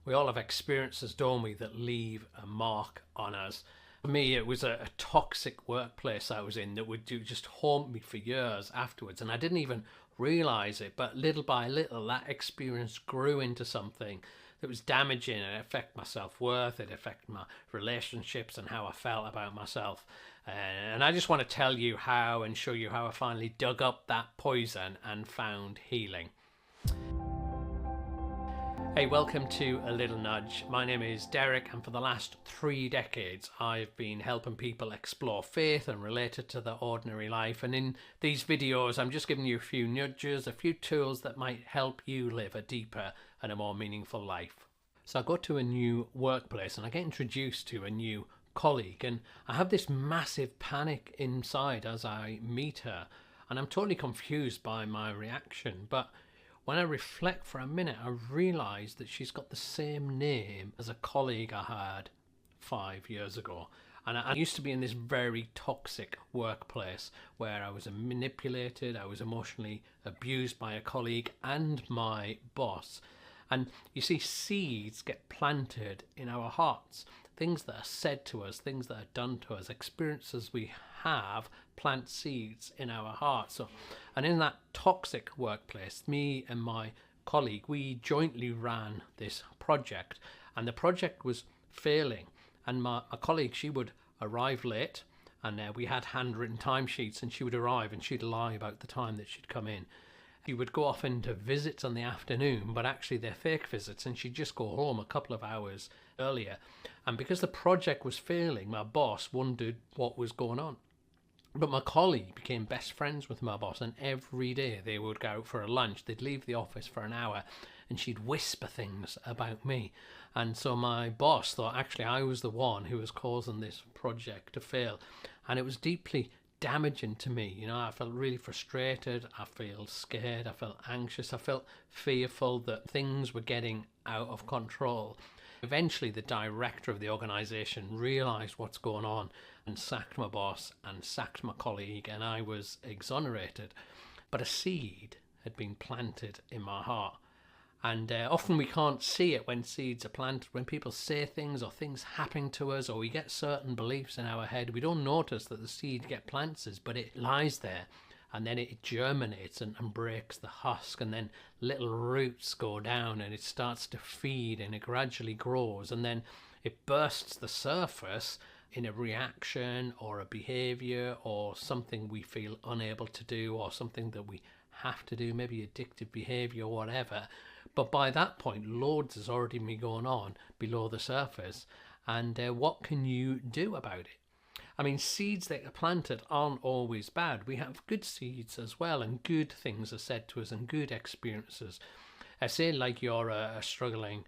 We all have experiences, don't we, that leave a mark on us. For me, it was a toxic workplace I was in that would just haunt me for years afterwards. And I didn't even realize it, but little by little, that experience grew into something that was damaging, and it affected my self-worth, it affected my relationships and how I felt about myself. And I just want to tell you how and show you how I finally dug up that poison and found healing. Hey, welcome to A Little Nudge. My name is Derek, and for the last 3 decades I've been helping people explore faith and relate it to their ordinary life. And in these videos I'm just giving you a few nudges, a few tools that might help you live a deeper and a more meaningful life. So I go to a new workplace and I get introduced to a new colleague, and I have this massive panic inside as I meet her, and I'm totally confused by my reaction. But when I reflect for a minute, I realise that she's got the same name as a colleague I had 5 years ago. And I used to be in this very toxic workplace where I was manipulated, I was emotionally abused by a colleague and my boss. And you see, seeds get planted in our hearts. Things that are said to us, things that are done to us, experiences we have plant seeds in our hearts. And in that toxic workplace, me and my colleague, we jointly ran this project, and the project was failing. And my colleague, she would arrive late, and we had handwritten timesheets, and she would arrive and she'd lie about the time that she'd come in. She would go off into visits in the afternoon, but actually they're fake visits, and she'd just go home a couple of hours earlier. And because the project was failing, my boss wondered what was going on. But my colleague became best friends with my boss, and every day they would go out for a lunch. They'd leave the office for an hour and she'd whisper things about me. And so my boss thought actually I was the one who was causing this project to fail. And it was deeply damaging to me. You know, I felt really frustrated, I felt scared, I felt anxious, I felt fearful that things were getting out of control. Eventually the director of the organisation realised what's going on and sacked my boss and sacked my colleague, and I was exonerated. But a seed had been planted in my heart. And often we can't see it when seeds are planted. When people say things or things happen to us, or we get certain beliefs in our head, we don't notice that the seed get planted, but it lies there. And then it germinates and breaks the husk, and then little roots go down and it starts to feed, and it gradually grows, and then it bursts the surface in a reaction or a behavior or something we feel unable to do, or something that we have to do, maybe addictive behavior or whatever. But by that point, loads has already been going on below the surface. And what can you do about it? I mean, seeds that are planted aren't always bad. We have good seeds as well, and good things are said to us and good experiences. I say, like, you're a struggling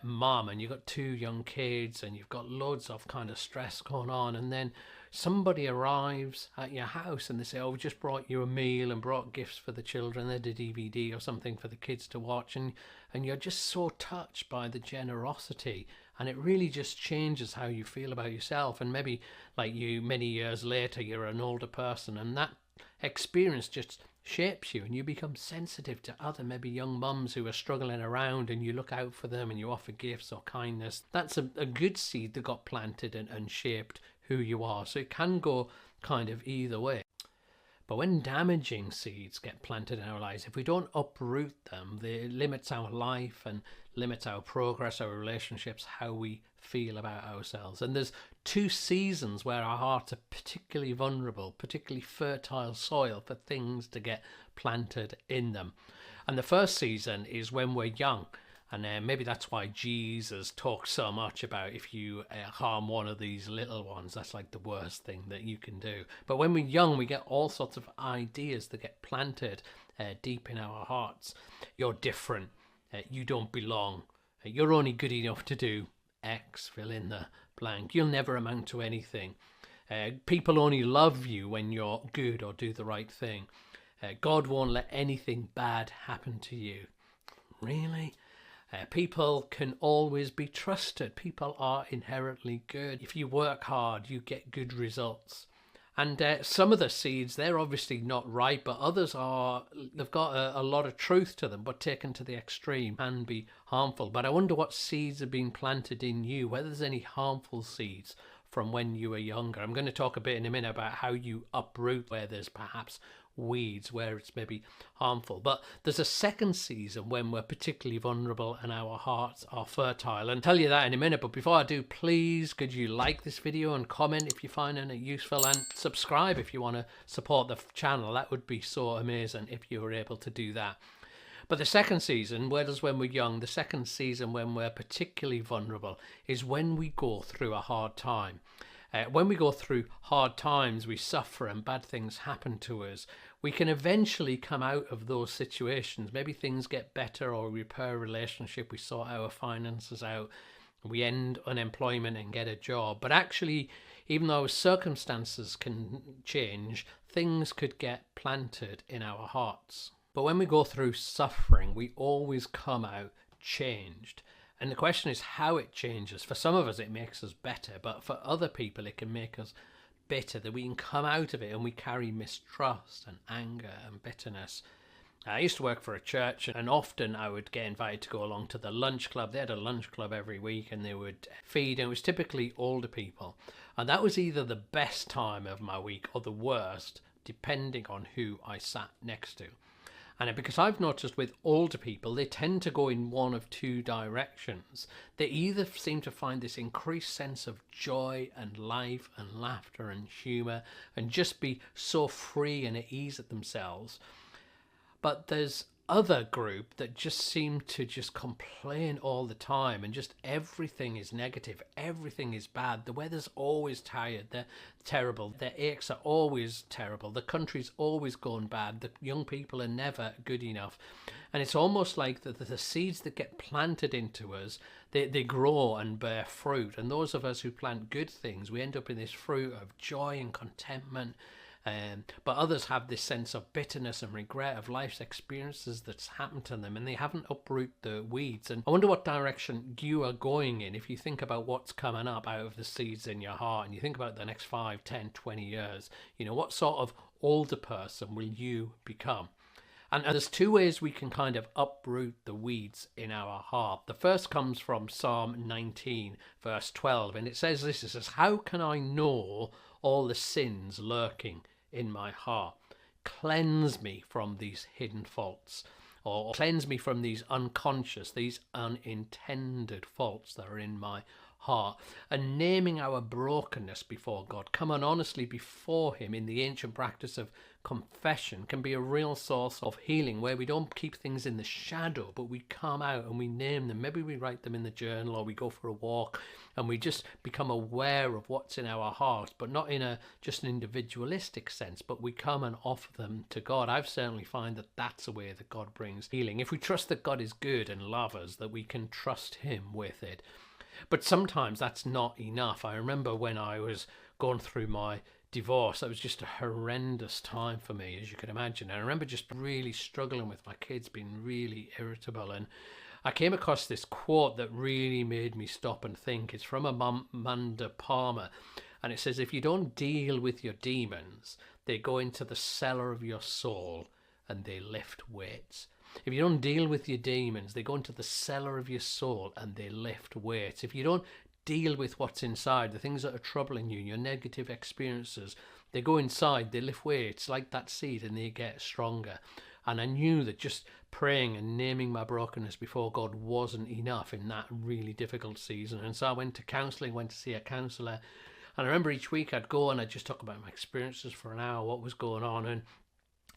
mom and you've got 2 young kids and you've got loads of kind of stress going on, and then somebody arrives at your house and they say, oh, we just brought you a meal and brought gifts for the children, they did a DVD or something for the kids to watch, and you're just so touched by the generosity, and it really just changes how you feel about yourself. And maybe, like, you many years later, you're an older person, and that experience just shapes you, and you become sensitive to other maybe young mums who are struggling around, and you look out for them and you offer gifts or kindness. That's a good seed that got planted and shaped who you are. So it can go kind of either way. But when damaging seeds get planted in our lives, if we don't uproot them, it limits our life and limits our progress, our relationships, how we feel about ourselves. And there's 2 seasons where our hearts are particularly vulnerable, particularly fertile soil for things to get planted in them. And the first season is when we're young. And maybe that's why Jesus talks so much about if you harm one of these little ones, that's like the worst thing that you can do. But when we're young, we get all sorts of ideas that get planted deep in our hearts. You're different. You don't belong. You're only good enough to do X, fill in the blank. You'll never amount to anything. People only love you when you're good or do the right thing. God won't let anything bad happen to you. Really? People can always be trusted. People are inherently good. If you work hard, you get good results. And some of the seeds, they're obviously not right, but others are, they've got a lot of truth to them, but taken to the extreme can be harmful. But I wonder what seeds have been planted in you, whether there's any harmful seeds from when you were younger. I'm going to talk a bit in a minute about how you uproot where there's perhaps weeds, where it's maybe harmful. But there's a second season when we're particularly vulnerable and our hearts are fertile, and I'll tell you that in a minute. But before I do, please could you like this video and comment if you find it useful, and subscribe if you want to support the channel. That would be so amazing if you were able to do that. But the second season, whereas when we're young, the second season when we're particularly vulnerable is when we go through a hard time. When we go through hard times, we suffer and bad things happen to us. We can eventually come out of those situations. Maybe things get better, or we repair a relationship, we sort our finances out, we end unemployment and get a job. But actually, even though circumstances can change, things could get planted in our hearts. But when we go through suffering, we always come out changed. And the question is how it changes. For some of us, it makes us better, but for other people, it can make us bitter, that we can come out of it and we carry mistrust and anger and bitterness. I used to work for a church, and often I would get invited to go along to the lunch club. They had a lunch club every week, and they would feed, and it was typically older people. And that was either the best time of my week or the worst, depending on who I sat next to. And because I've noticed with older people, they tend to go in one of two directions. They either seem to find this increased sense of joy and life and laughter and humour and just be so free and at ease at themselves. But there's other group that just seem to just complain all the time, and just everything is negative, everything is bad. The weather's always tired, they're terrible, their aches are always terrible, the country's always going bad, the young people are never good enough. And it's almost like the seeds that get planted into us, they grow and bear fruit. And those of us who plant good things, we end up in this fruit of joy and contentment. But others have this sense of bitterness and regret of life's experiences that's happened to them, and they haven't uprooted the weeds. And I wonder what direction you are going in if you think about what's coming up out of the seeds in your heart, and you think about the next 5, 10, 20 years. You know, what sort of older person will you become? And there's two ways we can kind of uproot the weeds in our heart. The first comes from Psalm 19, verse 12, and it says this, it says, "How can I know all the sins lurking in my heart? Cleanse me from these hidden faults," or cleanse me from these unconscious, these unintended faults that are in my heart. And naming our brokenness before God, coming honestly before him in the ancient practice of confession, can be a real source of healing, where we don't keep things in the shadow, but we come out and we name them. Maybe we write them in the journal, or we go for a walk and we just become aware of what's in our heart, but not in a just an individualistic sense, but we come and offer them to God. I've certainly found that that's a way that God brings healing. If we trust that God is good and loves us, that we can trust him with it. But sometimes that's not enough. I remember when I was going through my divorce, that was just a horrendous time for me, as you can imagine. I remember just really struggling with my kids, being really irritable. And I came across this quote that really made me stop and think. It's from Amanda Palmer. And it says, "If you don't deal with your demons, they go into the cellar of your soul and they lift weights." If you don't deal with your demons, they go into the cellar of your soul and they lift weights. If you don't deal with what's inside, the things that are troubling you, your negative experiences, they go inside, they lift weights like that seed, and they get stronger. And I knew that just praying and naming my brokenness before God wasn't enough in that really difficult season. And so I went to counselling, went to see a counsellor. And I remember each week I'd go and I'd just talk about my experiences for an hour, what was going on. And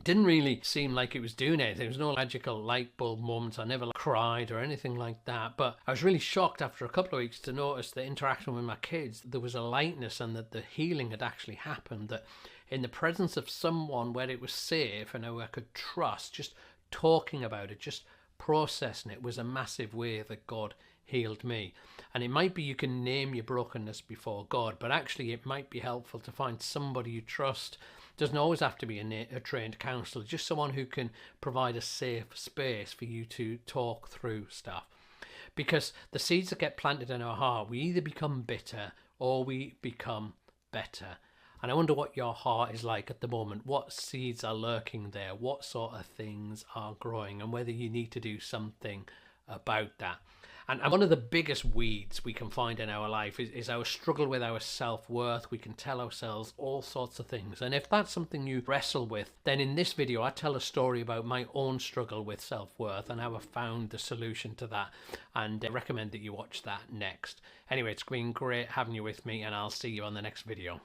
didn't really seem like it was doing anything. There was no magical light bulb moments. I never cried or anything like that. But I was really shocked after a couple of weeks to notice the interaction with my kids. There was a lightness, and that the healing had actually happened. That in the presence of someone where it was safe and who I could trust, just talking about it, just processing it, was a massive way that God healed me. And it might be you can name your brokenness before God, but actually it might be helpful to find somebody you trust. Doesn't always have to be a trained counsellor, just someone who can provide a safe space for you to talk through stuff. Because the seeds that get planted in our heart, we either become bitter or we become better. And I wonder what your heart is like at the moment. What seeds are lurking there? What sort of things are growing? And whether you need to do something about that. And one of the biggest weeds we can find in our life is our struggle with our self-worth. We can tell ourselves all sorts of things. And if that's something you wrestle with, then in this video, I tell a story about my own struggle with self-worth and how I found the solution to that. And I recommend that you watch that next. Anyway, it's been great having you with me, and I'll see you on the next video.